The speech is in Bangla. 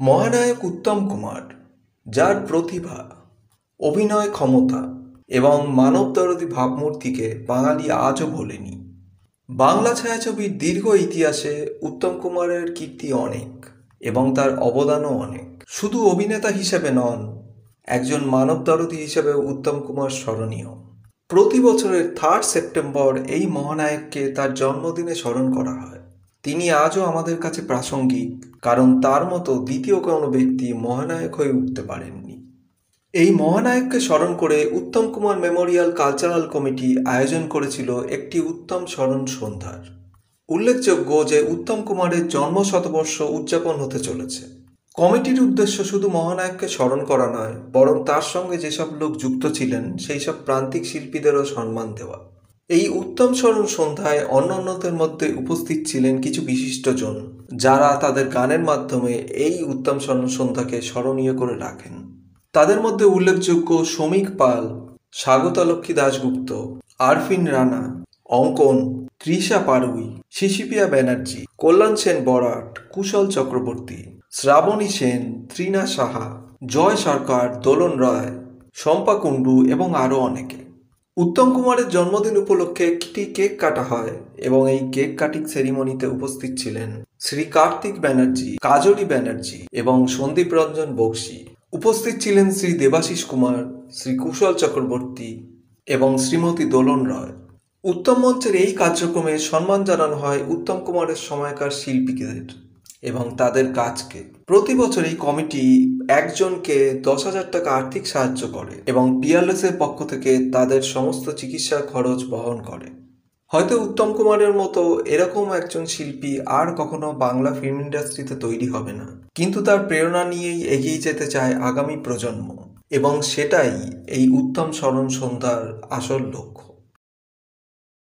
মহানায়ক উত্তম কুমার, যার প্রতিভা, অভিনয় ক্ষমতা এবং মানবদরদী ভাবমূর্তিকে বাঙালি আজও ভোলেনি। বাংলা ছায়াছবির দীর্ঘ ইতিহাসে উত্তম কুমারের কীর্তি অনেক এবং তার অবদানও অনেক। শুধু অভিনেতা হিসেবে নন, একজন মানবদরদী হিসেবেও উত্তম কুমার স্মরণীয়। প্রতি বছরের 3 সেপ্টেম্বর এই মহানায়ককে তার জন্মদিনে স্মরণ করা হয়। তিনি আজও আমাদের কাছে প্রাসঙ্গিক, কারণ তার মতো দ্বিতীয় কোনো ব্যক্তি মহানায়ক হয়ে উঠতে পারেননি। এই মহানায়ককে স্মরণ করে Uttam Kumar Memorial cultural committee আয়োজন করেছিল একটি উত্তম স্মরণ সন্ধ্যার। উল্লেখযোগ্য যে উত্তম কুমারের জন্মশতবর্ষ উদযাপন হতে চলেছে। কমিটির উদ্দেশ্য শুধু মহানায়ককে স্মরণ করা নয়, বরং তার সঙ্গে যেসব লোক যুক্ত ছিলেন সেই সব প্রান্তিক শিল্পীদেরও সম্মান দেওয়া। এই উত্তম স্মরণ সন্ধ্যায় অন্যান্যদের মধ্যে উপস্থিত ছিলেন কিছু বিশিষ্টজন, যারা তাদের গানের মাধ্যমে এই উত্তম স্মরণ সন্ধ্যাকে স্মরণীয় করে রাখেন। তাদের মধ্যে উল্লেখযোগ্য শ্রমিক পাল, স্বাগতালক্ষ্মী দাশগুপ্ত, আরফিন রানা, অঙ্কন, তৃষা পাড়ুই, শিশিপিয়া ব্যানার্জি, কল্যাণ সেন বরাট, কুশল চক্রবর্তী, শ্রাবণী সেন, ত্রিনা সাহা, জয় সরকার, দোলন রায়, শম্পা কুণ্ডু এবং আরও অনেকে। উত্তম কুমারের জন্মদিন উপলক্ষে একটি কেক কাটা হয় এবং এই কেক কাটিং সেরিমনিতে উপস্থিত ছিলেন শ্রী কার্তিক ব্যানার্জি, কাজরি ব্যানার্জি এবং সন্দীপ রঞ্জন বক্সি। উপস্থিত ছিলেন শ্রী দেবাশিস কুমার, শ্রী কুশল চক্রবর্তী এবং শ্রীমতী দোলন রায়। উত্তম মঞ্চের এই কার্যক্রমে সম্মান জানানো হয় উত্তম কুমারের সময়কার শিল্পীদের এবং তাদের কাজকে। প্রতি বছর এই কমিটি একজনকে 10,000 টাকা আর্থিক সাহায্য করে এবং পিয়ারলেসের পক্ষ থেকে তাদের সমস্ত চিকিৎসার খরচ বহন করে। হয়তো উত্তম কুমারের মতো এরকম একজন শিল্পী আর কখনো বাংলা ফিল্ম ইন্ডাস্ট্রিতে তৈরি হবে না, কিন্তু তার প্রেরণা নিয়েই এগিয়ে যেতে চায় আগামী প্রজন্ম এবং সেটাই এই উত্তম স্মরণ সন্ধ্যার আসল লক্ষ্য।